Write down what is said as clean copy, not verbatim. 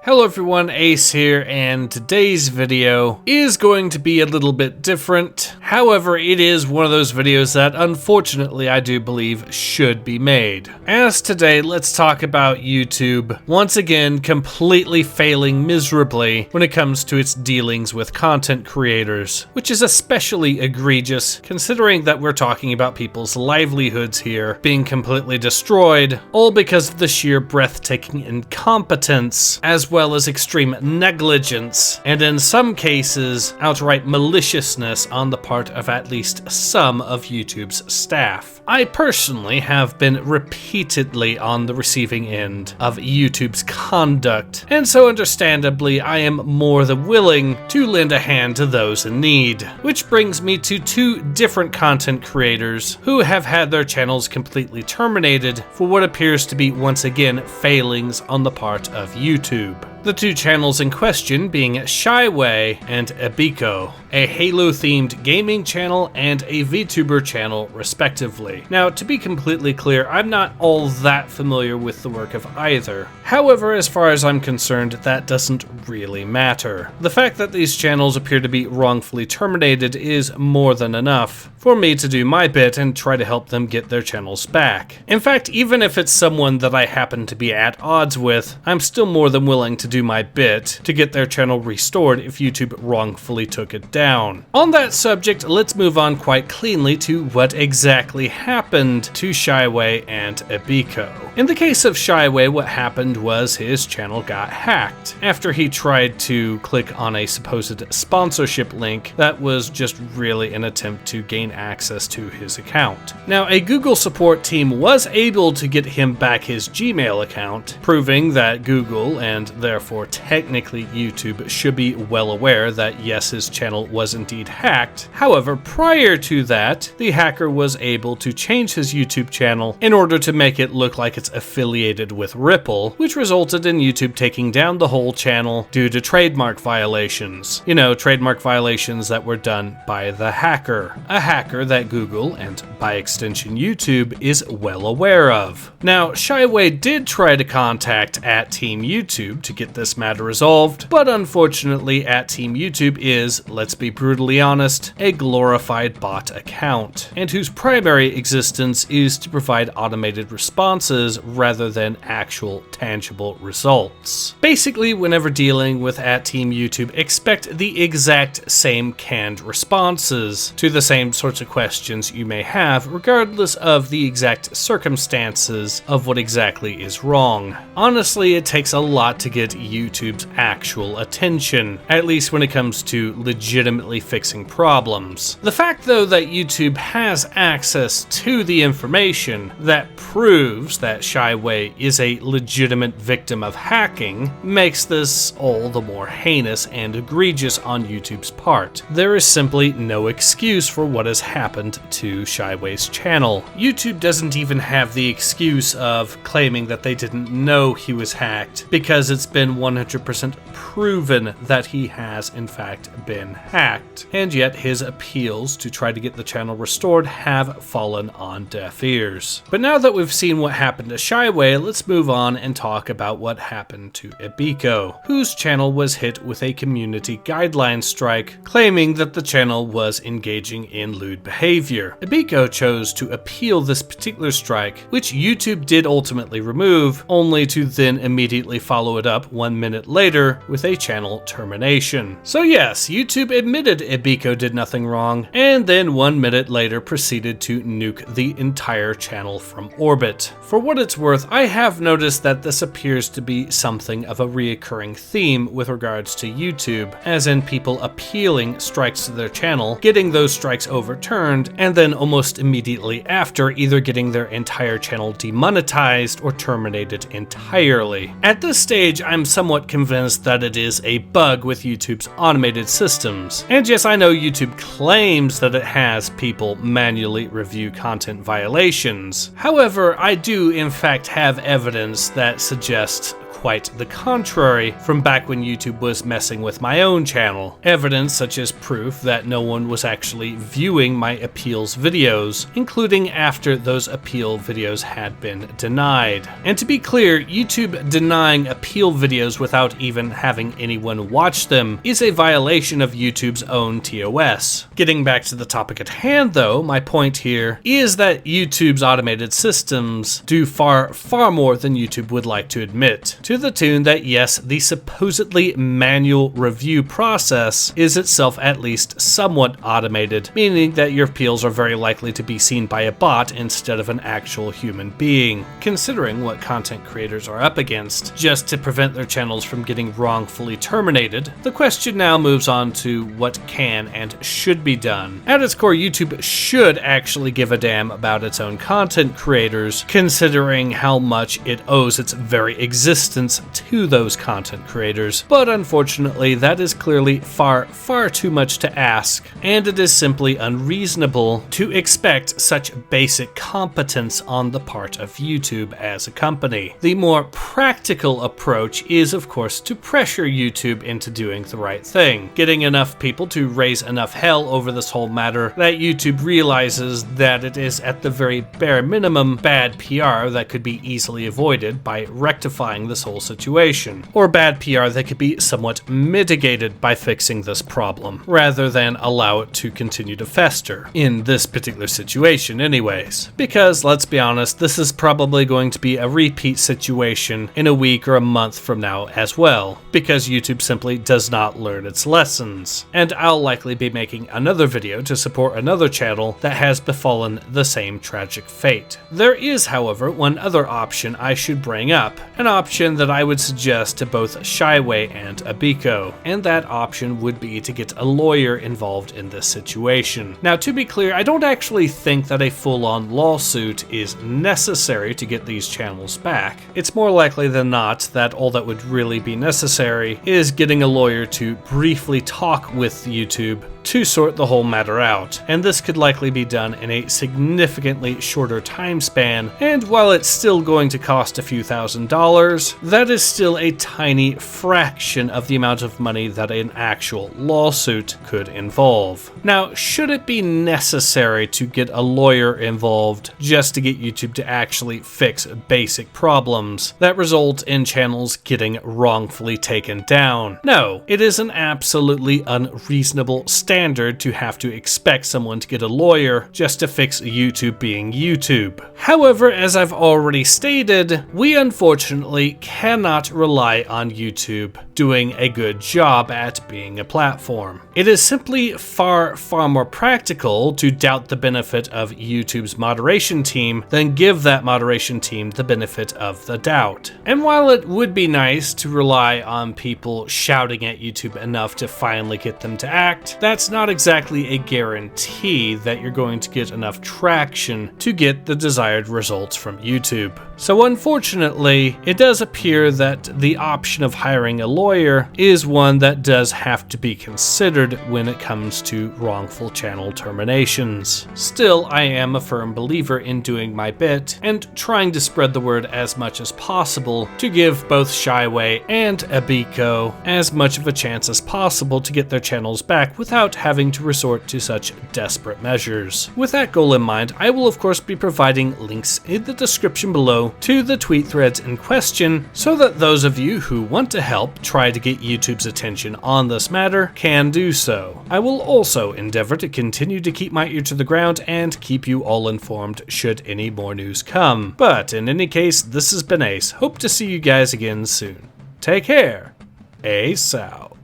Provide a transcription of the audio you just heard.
Hello everyone, Ace here, and today's video is going to be a little bit different. However, it is one of those videos that unfortunately I do believe should be made. As today, let's talk about YouTube once again completely failing miserably when it comes to its dealings with content creators, which is especially egregious considering that we're talking about people's livelihoods here being completely destroyed, all because of the sheer breathtaking incompetence as well as extreme negligence, and in some cases, outright maliciousness on the part of at least some of YouTube's staff. I personally have been repeatedly on the receiving end of YouTube's conduct, and so understandably I am more than willing to lend a hand to those in need. Which brings me to two different content creators who have had their channels completely terminated for what appears to be once again failings on the part of YouTube. The two channels in question being Shyway and Ebiko, a Halo-themed gaming channel and a VTuber channel respectively. Now, to be completely clear, I'm not all that familiar with the work of either. However, as far as I'm concerned, that doesn't really matter. The fact that these channels appear to be wrongfully terminated is more than enough for me to do my bit and try to help them get their channels back. In fact, even if it's someone that I happen to be at odds with, I'm still more than willing to do my bit to get their channel restored if YouTube wrongfully took it down. On that subject, let's move on quite cleanly to what exactly happened to Shyway and Ebiko. In the case of Shyway, what happened was his channel got hacked after he tried to click on a supposed sponsorship link that was just really an attempt to gain access to his account. Now, a Google support team was able to get him back his Gmail account, proving that Google, and therefore technically YouTube, should be well aware that yes, his channel was indeed hacked. However, prior to that, the hacker was able to change his YouTube channel in order to make it look like it's affiliated with Ripple, which resulted in YouTube taking down the whole channel due to trademark violations. You know, trademark violations that were done by the hacker. A hacker that Google, and by extension YouTube, is well aware of. Now, Shyway did try to contact @Team YouTube to get this matter resolved, but unfortunately @Team YouTube is, let's be brutally honest, a glorified bot account, and whose primary existence is to provide automated responses rather than actual tangible results. Basically, whenever dealing with @Team YouTube, expect the exact same canned responses to the same sorts of questions you may have, regardless of the exact circumstances of what exactly is wrong. Honestly, it takes a lot to get YouTube's actual attention, at least when it comes to legitimately fixing problems. The fact, though, that YouTube has access to the information that proves that Shyway is a legitimate victim of hacking makes this all the more heinous and egregious on YouTube's part. There is simply no excuse for what has happened to Shyway's channel. YouTube doesn't even have the excuse of claiming that they didn't know he was hacked, because it's been 100% proven that he has in fact been hacked, and yet his appeals to try to get the channel restored have fallen on deaf ears. But now that we've seen what happened to Shyway, let's move on and talk about what happened to Ebiko, whose channel was hit with a community guideline strike claiming that the channel was engaging in lewd behavior. Ebiko chose to appeal this particular strike, which YouTube did ultimately remove, only to then immediately follow it up 1 minute later with a channel termination. So yes, YouTube admitted Ebiko did nothing wrong, and then 1 minute later proceeded to nuke the entire channel from orbit. For what it's worth, I have noticed that this appears to be something of a reoccurring theme with regards to YouTube, as in people appealing strikes to their channel, getting those strikes overturned, and then almost immediately after either getting their entire channel demonetized or terminated entirely. At this stage, I'm somewhat convinced that it is a bug with YouTube's automated systems. And yes, I know YouTube claims that it has people manually review content violations. However, I do in fact have evidence that suggests quite the contrary from back when YouTube was messing with my own channel. Evidence such as proof that no one was actually viewing my appeals videos, including after those appeal videos had been denied. And to be clear, YouTube denying appeal videos without even having anyone watch them is a violation of YouTube's own TOS. Getting back to the topic at hand though, my point here is that YouTube's automated systems do far more than YouTube would like to admit, to the tune that yes, the supposedly manual review process is itself at least somewhat automated, meaning that your appeals are very likely to be seen by a bot instead of an actual human being. Considering what content creators are up against, just to prevent their channels from getting wrongfully terminated, the question now moves on to what can and should be done. At its core, YouTube should actually give a damn about its own content creators, considering how much it owes its very existence to those content creators. But unfortunately, that is clearly far too much to ask, and it is simply unreasonable to expect such basic competence on the part of YouTube as a company. The more practical approach is, of course, to pressure YouTube into doing the right thing, getting enough people to raise enough hell over this whole matter that YouTube realizes that it is at the very bare minimum bad PR that could be easily avoided by rectifying this whole situation, or bad PR that could be somewhat mitigated by fixing this problem, rather than allow it to continue to fester, in this particular situation anyways. Because, let's be honest, this is probably going to be a repeat situation in a week or a month from now as well, because YouTube simply does not learn its lessons. And I'll likely be making another video to support another channel that has befallen the same tragic fate. There is, however, one other option I should bring up, an option that I would suggest to both Shyway and Ebiko, and that option would be to get a lawyer involved in this situation. Now, to be clear, I don't actually think that a full-on lawsuit is necessary to get these channels back. It's more likely than not that all that would really be necessary is getting a lawyer to briefly talk with YouTube to sort the whole matter out, and this could likely be done in a significantly shorter time span, and while it's still going to cost a few $1,000s, that is still a tiny fraction of the amount of money that an actual lawsuit could involve. Now, should it be necessary to get a lawyer involved just to get YouTube to actually fix basic problems that result in channels getting wrongfully taken down? No, it is an absolutely unreasonable standard to have to expect someone to get a lawyer just to fix YouTube being YouTube. However, as I've already stated, we unfortunately cannot rely on YouTube doing a good job at being a platform. It is simply far more practical to doubt the benefit of YouTube's moderation team than give that moderation team the benefit of the doubt. And while it would be nice to rely on people shouting at YouTube enough to finally get them to act, that's not exactly a guarantee that you're going to get enough traction to get the desired results from YouTube. So unfortunately, it does appear that the option of hiring a lawyer is one that does have to be considered when it comes to wrongful channel terminations. Still, I am a firm believer in doing my bit and trying to spread the word as much as possible to give both Shyway and Ebiko as much of a chance as possible to get their channels back without having to resort to such desperate measures. With that goal in mind, I will of course be providing links in the description below to the tweet threads in question so that those of you who want to help try to get YouTube's attention on this matter can do so. I will also endeavor to continue to keep my ear to the ground and keep you all informed should any more news come. But in any case, this has been Ace. Hope to see you guys again soon. Take care. Ace out.